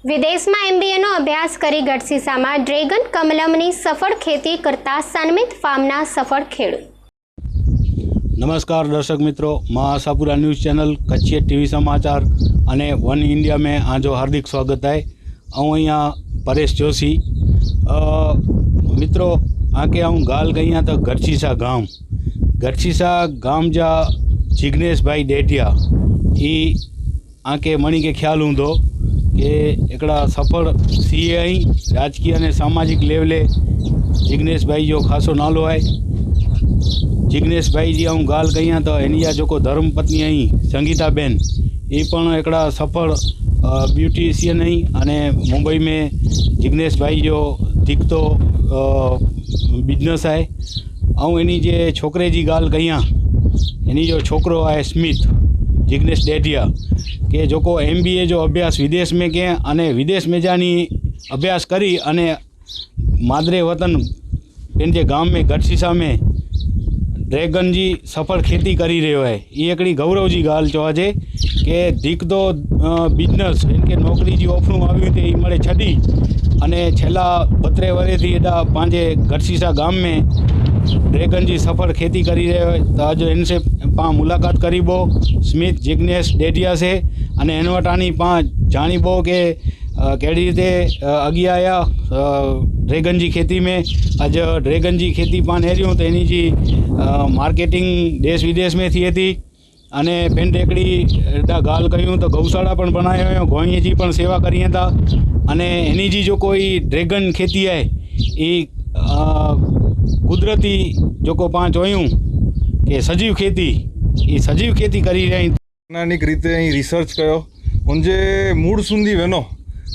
વિદેશમાં એમબીએનો અભ્યાસ કરી ગઢસીસામાં ડ્રેગન કમલમની સફળ ખેતી કરતા સન્મિત ફાર્મના સફળ ખેડૂત। नमस्कार दर्शक मित्रों, मां आशापुरा न्यूज़ चैनल कच्छी टीवी समाचार अने वन इंडिया में आजो हार्दिक स्वागत है। हूँ अँ परेश जोशी। मित्रों आके हूँ गाल गई तो गढ़सीसा गाम जा जिग्नेश भाई डेटिया ई आके मणी के ख्याल हूँ कि एकड़ा सफल सीए आई राजकीय और सामाजिक लेवले जिग्नेश भाई जो खासो नालो है। जिग्नेश भाई जी हूँ गाल कही तो एनी जो धर्मपत्नी आई संगीताबेन ये एकड़ा सफल ब्यूटिशियन आई अने मुंबई में जिग्नेश भाई जो दिखतो बिजनेस है। हूँ एनी जे छोकरे जी गाल कही एनी जो छोकरो है स्मिथ जिग्नेश डेटिया के जो को एमबीए जो अभ्यास विदेश में के अने विदेश में जानी अभ्यास करी अने मादरे वतन पेंजे गाम में गढ़सीसा में ड्रेगन जी सफल खेती करी रह्यो है। ये एकड़ी गौरव जी गाल चवाजे के दिखतो बिजनेस के नौकरी जी ऑफर आई थी मळे छड़ी अने छेल्ला 32 वर्षथी एडा पांजे गढ़सीसा गाम में ड्रेगन जी सफल खेती करी रह्यो है। तो आज इनसे मुलाकात करीबो स्मिथ जिग्नेश डेटिया से अने एनवटानी जाणीबो के केड़ी रीते अगी आया ड्रेगन जी खेती में। आज ड्रेगन जी खेती पान हेरियों तो एनी जी मार्केटिंग देश विदेश में थी थी अने पेन टेकड़ी एडा गाल कयूँ तो गौशाला पण बनायो गोई जी पण सेवा करी था अने एनी जी जो कोई ड्रेगन खेती है ये कुदरती जो को पांच होयूं कि सजीव खेती ये सजीव खेती करी रही वैज्ञानिक रीते अहीं रिसर्च कयो उनजे मूળ सुधी वेनो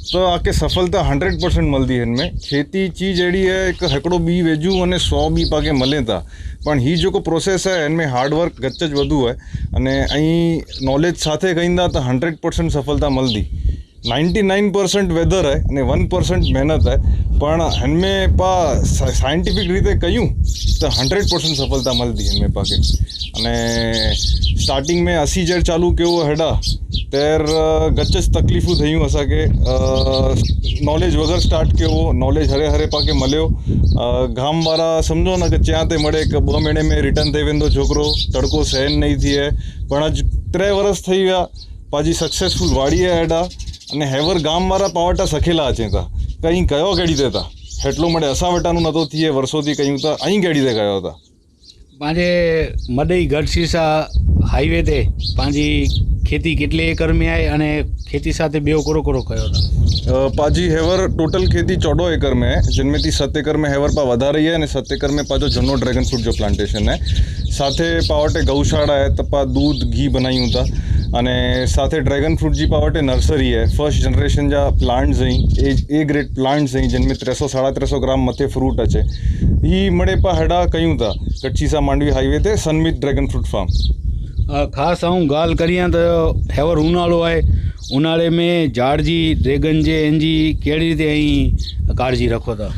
तो आके सफलता 100% मलती है। इनमें खेती चीज एड़ी है एक हेकड़ो बी वेजू और 100 बी पाके मले था पण ही जो को प्रोसेस है इनमें हार्डवर्क गच्च वधु है अने अहीं नॉलेज साथे कहींदा तो 100% सफलता मलती। 99% वेदर है अने 1% मेहनत है पण इनमें पा साइंटिफिक रीते कयूँ तो 100% सफलता मलती इनमें पाके। अने स्टार्टिंग में 80 जेर चालू केवो हेडा तेर गच्च तकलीफू थयूं असांखे knowledge वगर start केवो knowledge Hare Hare पाके मल्यो। गाम वारा समझो ना कि च्या ते मळे कि 2 महीने में रिटर्न थी वेंदो छोकरो तड़को सहन नहीं थिए पण आज 3 वर्ष थी विया पाजी सक्सेसफुल वाड़ी है हेडा अने हेवर गाम वारा पावटा सखेला अचे था कहीं कयो केड़ी ते था हेटलो मळे असां वटानुं नतो थिए वर्षोथी कयूं था अहीं केड़ी ते कयो था पांजे मडई गढ़सीसा हाईवे ते पांजी खेती कितले एकड़ में है अने खेती साथे बेओ कोरो कयो था। पाजी हेवर टोटल खेती 14 एकड़ में है जिनमें 7 एकड़ में हेवर पा वधा रही है अने 7 एकड़ में पाजो जनो ड्रैगन फ्रूट जो प्लांटेशन है साथे पावटे गौशाला है तपा दूध घी बनायूं था अने साथे ड्रैगन फ्रूट जी पावटे नर्सरी है फर्स्ट जनरेशन जा प्लांट्स ए ग्रेड प्लांट्स जिनमें 300-350 ग्राम मथे फ्रूट अचे ई मळे पा हेडा कयूं था गढ़सीसा मांडवी हाईवे ते सनमित ड्रैगन फ्रूट फार्म। खास हूँ गाल करियाँ तो हेवर उनाळो है उनाळे में झाड़ जी ड्रेगन जे एनजी केड़ी रीते अहीं काळजी रखो था।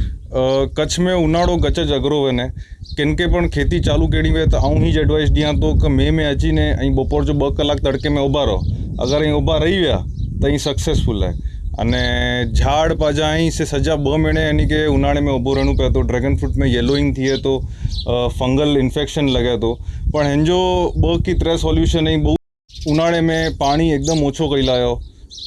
कच्छ में उनाड़ो गच अगरो वेने किनके पण खेती चालू केड़ी वे तो आऊँ ही ज एडवाइस दियाँ तो कि मे में अची ने अहीं बपोर जो 2 कलाक तड़के में उभा रहो अगर अहीं उभा रही विया तो अहीं सक्सेसफुल है अने झाड़ पाजा अहीं से सजा 2 महीने यानी कि उनाड़े में उभो रहणुं पे तो ड्रैगन फ्रूट में येलोइंग थिए तो फंगल इन्फेक्शन लगे तो पण हिनजो 2 की 3 सॉल्यूशन अहीं बहु उनाड़े में पानी एकदम ओछो करी लायो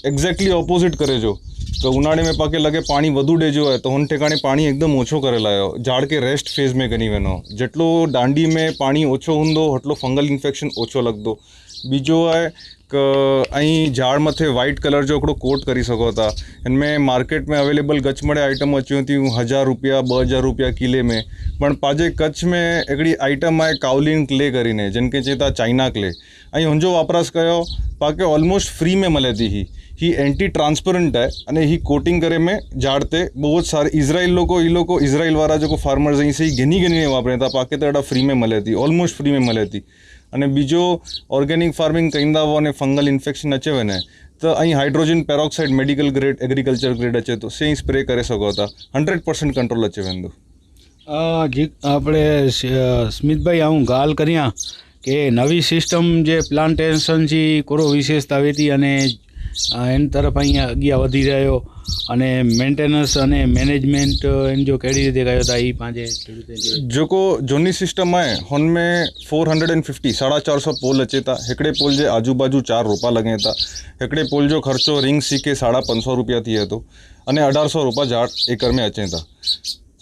एक्जेक्टली ऑपोजिट करे जो तो उनाड़े में पाके लगे पानी वधु डेजो है तो हुन ठिकाणे पानी एकदम ओछो करे लायो झाड़ के रेस्ट फेज में गनी वेनो जेटलो डांडी में पानी ओछो हुंदो हटलो फंगल इन्फेक्शन ओछो लगदो। बीजो है कि अहीं झाड़ मथे वाइट कलर जो हिकिड़ो कोट करी सको था। इनमें मार्केट में अवेलेबल कच्छ मळे आइटम अचियूं थियूं 1000 रुपया 2000 रुपया किले में पण पाजे कच्छ में हिकिड़ी आइटम आहे काउलिन क्ले करीने जिनके चए था चाइना क्ले अहीं हुनजो वापरास कयो पाके ऑलमोस्ट फ्री में मळे थी ही एंटी ट्रांसपेरेंट है अने ही कोटिंग करे में झाड़ ते बहुत सारे इजराइल लोग इजराइल वाला जो फार्मर्स अहीं से घिनी घिनी वापरे था पाके तो एडा फ्री में मळे थी ऑलमोस्ट फ्री में मळे थी। अने बीजो ऑर्गेनिक फार्मिंग कईंदा हो अने फंगल इन्फेक्शन अचे वने तो अहीं hydrogen peroxide medical grade agriculture grade अचे तो से स्प्रे करे सको था 100% कंट्रोल अचे वेंदो। जी आपणे स्मित भाई हूँ गाल करियाँ કે નવી સિસ્ટમ જે પ્લાન્ટેશન છે કોરો વિશેષતા વેતી અને એની તરફ અહીંયા અગિયાર વધી રહ્યો અને મેન્ટેનન્સ અને मैनेजमेंट इन जो कहिड़ी रीते कयो था ई पंहिंजे खेडूतनि जेको झूनी सिस्टम आहे हुनमें 450 450 पोल अचे था। हिकिड़े पोल जे आजू बाजू 4 रोपा लॻे था। हिकिड़े पोल जो ख़र्चो रिंग सीके 550 रुपया थिए थो अने 1800 रुपया झाड़ एकड़ में अचे था।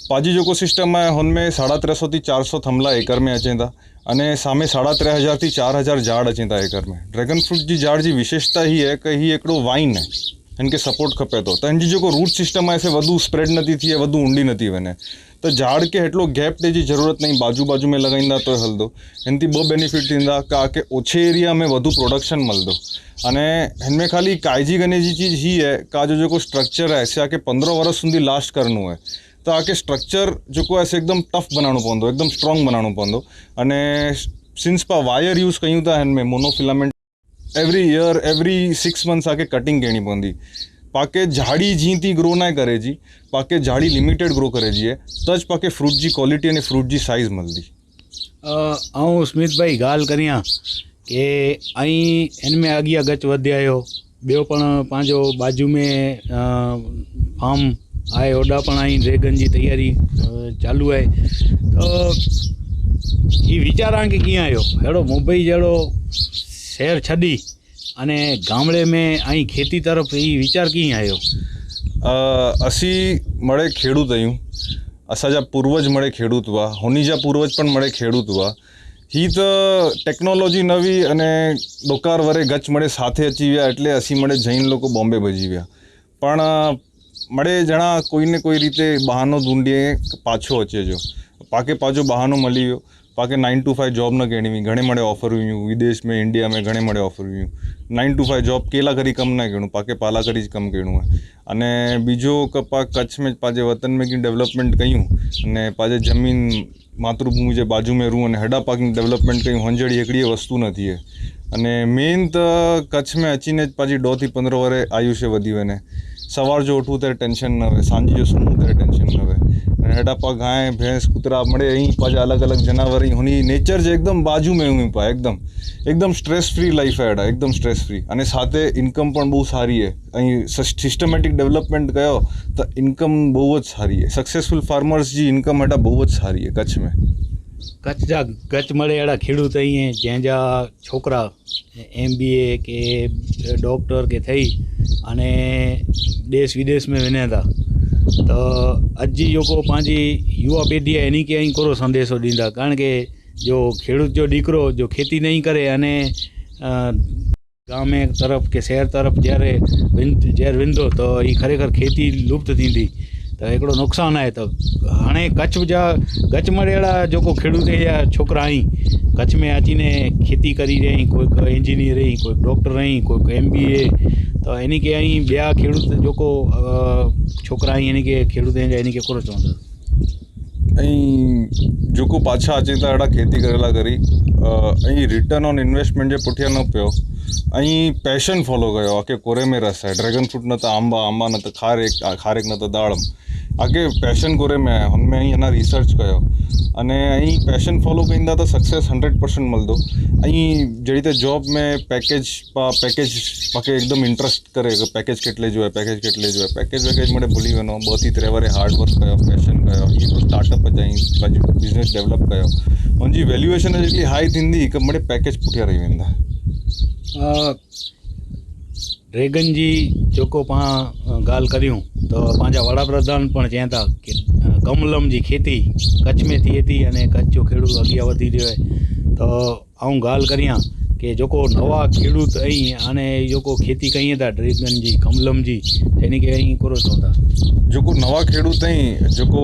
पाजी जेको सिस्टम आहे हुनमें 350 थी 400 थमला एकड़ में अचे था अने सामे 3500 थी 4000 झाड़ अचे था एकड़ में। ड्रैगन फ्रूट जी झाड़ जी विशेषता ही है कि ही हिकिड़ो वाइन है, इनके सपोर्ट खपे तो हिन जी जेको रूट सिस्टम आहे से वधु स्प्रेड नथी थिए, वधु ऊंडी नथी वञे। तो झाड़ के हेठलो गैप ॾे जी ज़रूरत नहीं, बाजू बाजू में लगाईंदा तो हलंदो। हिन थी ॿ बेनिफिट थींदा का के ओछे एरिया में वधु प्रोडक्शन मिलंदो अने हिनमें खाली काळजी करने जी चीज़ ही है का जो जेको स्ट्रक्चर है से आके 15 वर्ष सुधी लास्ट करनो है। तो आके स्ट्रक्चर जो है से एकदम टफ बनाणो पवंदो, एकदम स्ट्रॉन्ग बनाणो पवंदो। अने सिंस पा वायर यूज़ कयूं था हिनमें monofilament every year every 6 months आके कटिंग करनी पवंदी। पाके झाड़ी जी थी ग्रो ना करे जी, पाके झाड़ी लिमिटेड ग्रो करे जी है तज पाके फ्रूट जी क्वालिटी अने फ्रूट जी साइज़ मिलदी। ऐं स्मित भाई ॻाल्हि करियां कि ऐं हिन में अॻियां गच वधियायो ॿियो पण पंहिंजो बाजू में फार्म आहे ओॾा पण ऐं ड्रैगन जी तयारी चालू आहे। तो ये वीचारां कि कीअं आयो अहिड़ो मुंबई जहिड़ो शहर छॾी अने गामड़े में ऐं खेती तरफ़ ई वीचार कीअं आयो? असी मळे खेडूत आहियूं, असांजा पूर्वज मळे खेडूत हुआ, हुनी जा पूर्वज पण मळे खेडूत हुआ। ही तो टेक्नोलॉजी नवी अने डोकार वरे गच मळे साथे अची विया एटले असी मळे जैन लोको बॉम्बे भजी विया। पण मळे जणा कोई ने कोई रीते बहानो ढूंढीए पाछो अचे जो पाके पाछो बहानो मળી वियो। पाके 9 to 5 जॉब न करणी हुई, घणे मळे ऑफर हुयूं विदेश में इंडिया में घणे मळे ऑफर हुयूं। 9 to 5 जॉब केला करी कम न करणो, पाके पाला करी कम करणो है। अने बीजो कपा कच्छ में पाजे वतन में की डेवलपमेंट कयूं अने पाजे जमीन मातृभूमि जे बाजू में रहूं अने हेडा पाकिंग डेवलपमेंट कयूं हुन जहिड़ी हिकिड़ी वस्तु नथी है। अने मेन तो कच्छ में अचीने पाजी 2 થી 15 वरे आयुष्य वधी वञे। सवार जो उठूं ત્યારે टेंशन न हुए, सांझी जो सुम्हूं ત્યારે टेंशन न हुए। हेडा पा गाय भैंस कुतरा मड़े यहीं पाजा अलग अलग जानवर ही हुनी नेचर जे एकदम बाजू में हुई पा एकदम स्ट्रेस फ्री लाइफ है हेडा, एकदम स्ट्रेस फ्री अने साथे इनकम पण बहुत सारी है। अहीं सिस्टमेटिक डेवलपमेंट कयो तो इनकम बहुत सारी है। सक्सेसफुल फार्मर्स जी इनकम हेडा बहुत सारी है कच्छ में। कच्छ जा गच मळे अहिड़ा खेडूत आहिनि जंहिंजा छोकिरा MBA के डॉक्टर के थई अने देश विदेश में वञनि था। तो अॼु जेको पंहिंजी युवा पीढ़ी आहे इन खे ऐं कोरो संदेशो ॾींदा, कारण के जो खेडूत जो दीकरो जो खेती नहीं करे अने गांव में तरफ के शहर तरफ જ્યારે वेंदो तो ये खरेखर खेती लुप्त थींदी। तो हिकिड़ो नुक़सानु आहे। तो हाणे कच्छ जा गच मळे अहिड़ा जेको खेडूत या छोकिरा आहिनि कच्छ में अचीने खेती करी रही, कोई इंजीनियर रही, कोई डॉक्टर रही, कोई MBA। तो इन खे ऐं ॿिया खेडूत जेको छोकिरा आहिनि इन खे खेडूत जा इन खे कोन चवंदा। ऐं जेको पाछा अचे था अहिड़ा खेती करेला करी ऐं रिटर्न ऑन इन्वेस्टमेंट जे पुठियां न पियो ऐं पैशन फॉलो कयो। आके कोरे में रस आहे, ड्रैगन फ्रूट न त आंबा न त खारेक न त दाड़म, आगे पैशन कोरे में आहे हुनमें ऐं अञा रिसर्च कयो अने ऐं पैशन फॉलो कंदा त सक्सेस 100% मिलंदो। ऐं जहिड़ी त जॉब में पैकेज पाके एकदम इंट्रस्ट करे पैकेज केटले जो है पैकेज मळे भूली वञो। 2 થી 3 वरे हार्ड वर्क कयो, पैशन कयो, हिकिड़ो स्टार्टअप अचाई बिज़नेस डेवलप कयो, हुनजी वैल्यूएशन जेतिरी हाई थींदी हिकु मळे पैकेज पुठियां रही वेंदा। ड्रैगन जी जेको पाण ॻाल्हि करियूं तो पंहिंजा वडाप्रधान पण चवनि था कि कमलम जी खेती कच्छ में थिए थी अने कच्छ जो खेडूत अॻियां वधी रहियो आहे। तो आऊं ॻाल्हि करियां कि जेको नवा खेडूत ऐं हाणे जेको खेती कई था ड्रैगन जी कमलम जी इन खे ऐं कोरो चवंदा। जेको नवा खेडूत ऐं जेको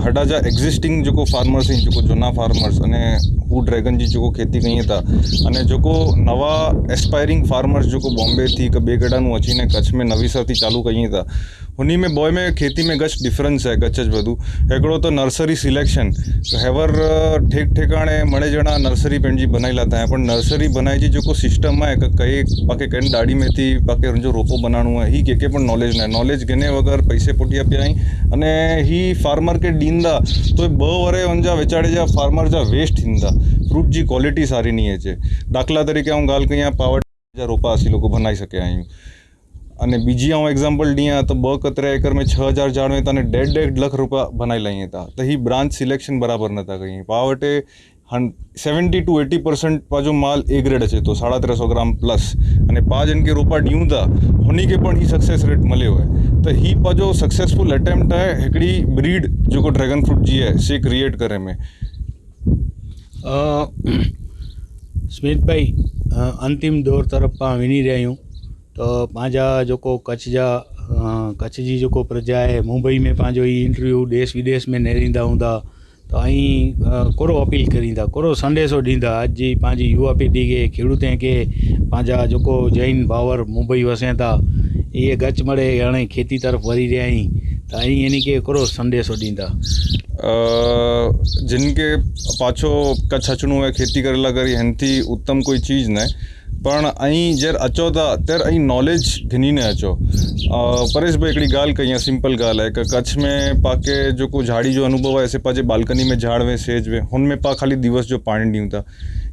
हेॾा जा एग्ज़िस्टिंग जेको फार्मर्स आहिनि, जेको जूना फार्मर्स अने हू ड्रैगन जी जेको खेती कई था अने जेको नवा एस्पायरिंग फार्मर्स जेको बॉम्बे थी हिकु ॿिए केॾांहुं अचीने कच्छ में नवीसर थी चालू कई था हुनी में बॉय में खेती में गच डिफरेंस है गच वधू। हिकिड़ो तो नर्सरी सिलेक्शन हेवर ठेक ठेकाणे मणे ॼणा नर्सरी पंहिंजी बनाई लाथा है, पण नर्सरी बनाई जी जेको सिस्टम है कई पाके कई ॾाढी में थी पाके हुनजो रोपो बनाणो है ही कंहिंखे पण नॉलेज न आहे। नॉलेज गिने वगैर पैसे पुठियां पिया आहिनि अने ही फार्मर खे ॾींदा तो 2 वरे हुनजा वेचारे जा फार्मर जा वेस्ट थींदा, फ्रूट जी क्वालिटी सारी नहीं अचे। दाख़ला तरीके आऊं ॻाल्हि कयां पावर जा रोपा असीं लोग बनाई सघिया आहियूं। અને બીજી આऊं एग्जाम्पल ॾियां त 2 एकड़ में 6000 झाड़ में तने 1.5 लाख रुपया बनाई लाईं था त ही ब्रांच सिलेक्शन बराबर नथा कई पा वटे 70 to 80% पाजो माल ए ग्रेड अचे तो 350 ग्राम प्लस अने पा जिन के रोपा ॾियूं था हुनी के पण ही सक्सेस रेट मिलियो है तो ही पाजो सक्सेसफुल अटेम्प्ट है हिकिड़ी ब्रीड जो ड्रैगन फ्रूट जी है से क्रिएट करे में। स्मित भाई अंतिम दौर तरफ़ पाण वञी रहिया आहियूं तो पंहिंजा जेको कच्छ जी जेको प्रजा आहे मुंबई में पंहिंजो ही इंटरव्यू देश विदेश में नेरींदा हूंदा तो અહીં कोरो अपील करींदा कोरो संदेशो ॾींदा अॼु जी पंहिंजी युवा पीढ़ी खे खेडूतनि खे पंहिंजा जेको जैन भाउर मुंबई वसनि था इहे गच मड़े हाणे खेती तरफ़ वधी रहिया आहिनि त અહીં એની કે कोरो संदेशो ॾींदा जिनके पाछो कच्छ अचणो है खेती करेला करी हनथी उत्तम कोई चीज़ न पण अहीं जर अचो था तर अहीं नॉलेज घिनी ने अचो। परेश भाई हिकिड़ी ॻाल्हि कई आहे सिंपल ॻाल्हि है कि कच्छ में पाके जो को झाड़ी जो अनुभव है से पाजे बालकनी में झाड़ वे सेज वे हुन में पा खाली दिवस जो पानी ॾियूं था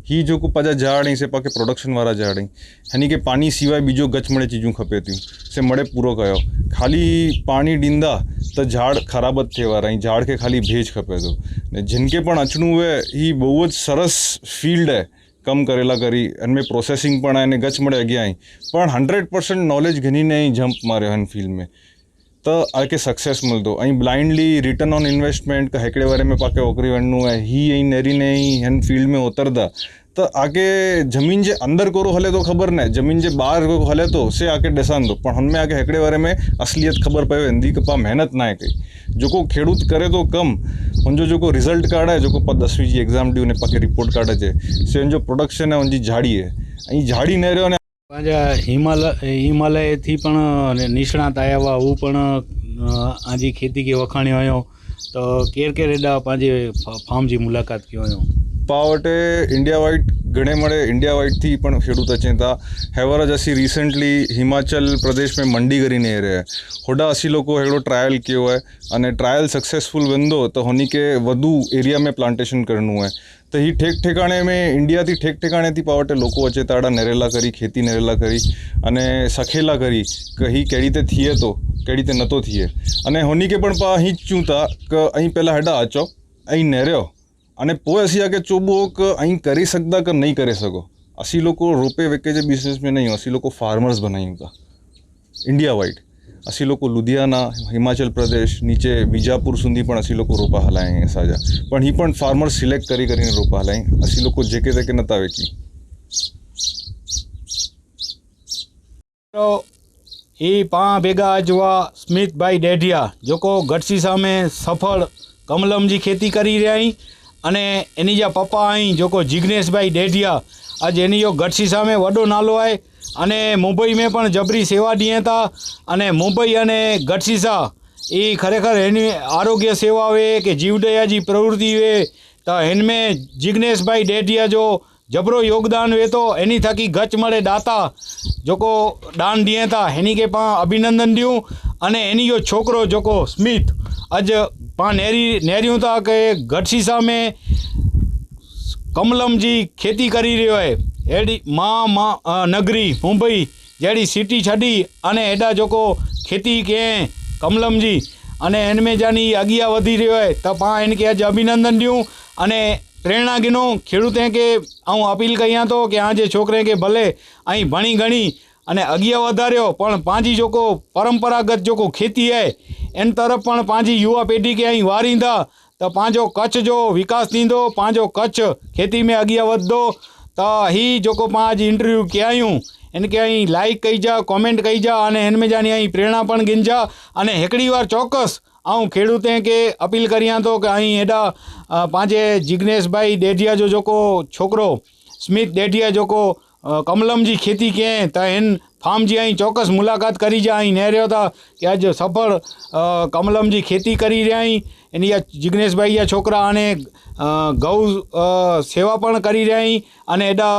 ही जो को पाजा झाड़ आई से पाके प्रोडक्शन वाला झाड़ आई यानी कि पानी सिवाय बीजो गच मड़े चीज़ूं खपे थियूं से मड़े पूरो कयो खाली पानी ॾींदा तो झाड़ खराब थे वारा ऐं झाड़ के खाली भेज खपे तो ने जिनके पण अचणू है ही बहुत सरस फील्ड है कम करेला करी इनमें प्रोसेसिंग पण है गच मड़े अॻियां आई पण 100% नॉलेज घिनी ने ही जंप मारियो हिन फील्ड में तो आके सक्सेस मिलंदो ऐं ब्लाइंडली रिटर्न ऑन इन्वेस्टमेंट का हिकिड़े वारे में पाके ओकरी वञणो है ही ऐं नेरी ने ही हिन फील्ड में उतरदा तो आगे जमीन जे अंदर कोरो हले तो खबर न जमीन जे बाहर को हले तो से आके ॾिसंदो पण हुनमें आगे हिकिड़े वारे में असलियत खबर पए वेंदी कि पा मेहनत ना कई जो को खेडूत करे तो कम उनजो जो को रिजल्ट कार्ड है जो को 10वीं जी एग्जाम डी ने पाके रिपोर्ट कार्ड अचे से उनजो प्रोडक्शन है उनजी झाड़ी है ऐं झाड़ी न रहियो ने पंहिंजा हिमालय थी पण निष्णात आया हुआ हू पण आजी खेती खे वखाणियो हुयो तो केर केर एॾा पंहिंजे फार्म जी मुलाक़ात कयो हुयो पा वटे इंडिया वाइड घणे मड़े इंडिया वाइड थी पण खेडूत अचनि था हैवरज असी रिसेंटली हिमाचल प्रदेश में मंडी करीने रहे होॾा असी लोगों हेड़ो ट्रायल कियो है अने ट्रायल सक्सेसफुल वेंदो तो हुनी के वधु एरिया में प्लांटेशन करनू है तो ही ठेक ठेकाणे में इंडिया थी ठेक ठेकाणे थी पावटे लोको अचे ताड़ा नेरेला करी खेती नेरेला करी अने सखेला करी कि ही केड़ी ते थिए तो केड़ी ते नतो थिए अने हुनी के पण पा ही चूं था कि अहीं पहला हेडा अचो अहीं नेरियो अने पोइ असी आगे चोबो कि अहीं करी सकदा कि नहीं करे सको असी लोग रोपे वेके जे बिजनेस में नहीं असी लोग फार्मर्स बनायूं था इंडिया वाइड असी लोग लुधियाना हिमाचल प्रदेश नीचे बीजापुर सुधी पण असी लोग रोपा हलाएं असाजा पण ही पण फार्मर सिलेक्ट करी करीने रोपा हलाएं असी लोग जेके तेके नता वेकी तो ये पा भेगा आज हुआ स्मित भाई डेढ़िया जो को गढ़सीसा में सफल कमलम जी खेती करी रहा आई अने एनी जा पप्पा आई जो को जिग्नेश भाई डेढ़िया आज एनी जो गढ़सीसा में वडो नालो है अने मुंबई में पण जबरी सेवा दिए था अने मुंबई अने गढ़सीसा ये खरेखर एनी आरोग्य सेवा वे कि जीवदया जी प्रवृत्ति वे तो इनमें जिग्नेश भाई डेढ़िया जो जबरो योगदान वे तो एनी थकी गच मड़े दाता जो को दान दिए था एनी के पा अभिनंदन दियूं अने एनी जो छोकरो जो को स्मित अज पा नेरियूं था कि गढ़सीसा में कमलम जी खेती करी रहियो है एडी मां नगरी मुंबई जड़ी सिटी छड़ी अने एडा जो को खेती के कमलम जी अने इनमें जानी अगिया वधी रहियो है तो पा इनके अज अभिनंदन दियूं अने प्रेरणा गिनो खेडूते के आऊं अपील कयां तो कि आज छोकरे के भले अहीं भणी गणी अने अगिया वधार्यो पण पांजी जो को परंपरागत जो को खेती है इन तरफ पण पांजी युवा पीढ़ी के अहीं वारींदा तो पांजो कच्छ जो विकास थींदो पांजो कच्छ खेती में अगिया वधदो तो ही जो को पांच इंटरव्यू कयायूं इनके अहीं लाइक कई जा कॉमेंट कई जा अने इनमें जानी अहीं प्रेरणा पण गिनजा अने हिकड़ी वार चौक्कस आऊं खेडूते के अपील करियां तो कि अहीं एडा पांजे जिग्नेश भाई डेढ़िया जो को छोकरो स्मित डेढ़िया जो को कमलम जी खेती कयं त इन फार्म जी अहीं चौक्कस मुलाकात करी जा अहीं नेरियो था कि अज सफल कमलम जी खेती करी रहिया आहीं इन जिग्नेश भाई या छोकरा अने गौ सेवा पण करी रहिया आहीं अने एडा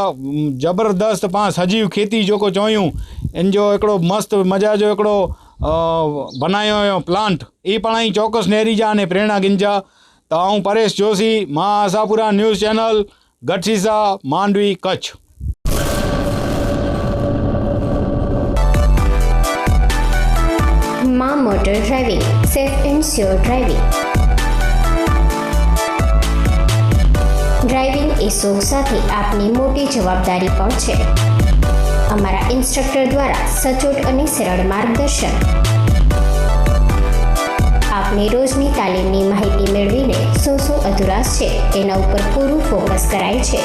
जबरदस्त पाण सजीव खेती जो को चोयूं इन जो एकड़ो मस्त मजा जो एकड़ो बनायो हुयो प्लांट ये पण अहीं चौक्कस नेरी जा अने प्रेरणा गिंजा तो आऊं परेश जोशी मां Ashapura news channel Gadhsisa Mandvi Kutch. Motor driving, safe and sure driving. Driving એ શોખ સાથે આપની મોટી જવાબદારી પણ છે. અમારા ઇન્સ્ટ્રક્ટર દ્વારા સચોટ અને સરળ માર્ગદર્શન. આપની રોજની તાલીમની માહિતી મેળવીને શું અધુરાશ છે તેના ઉપર પૂરું ફોકસ કરાય છે.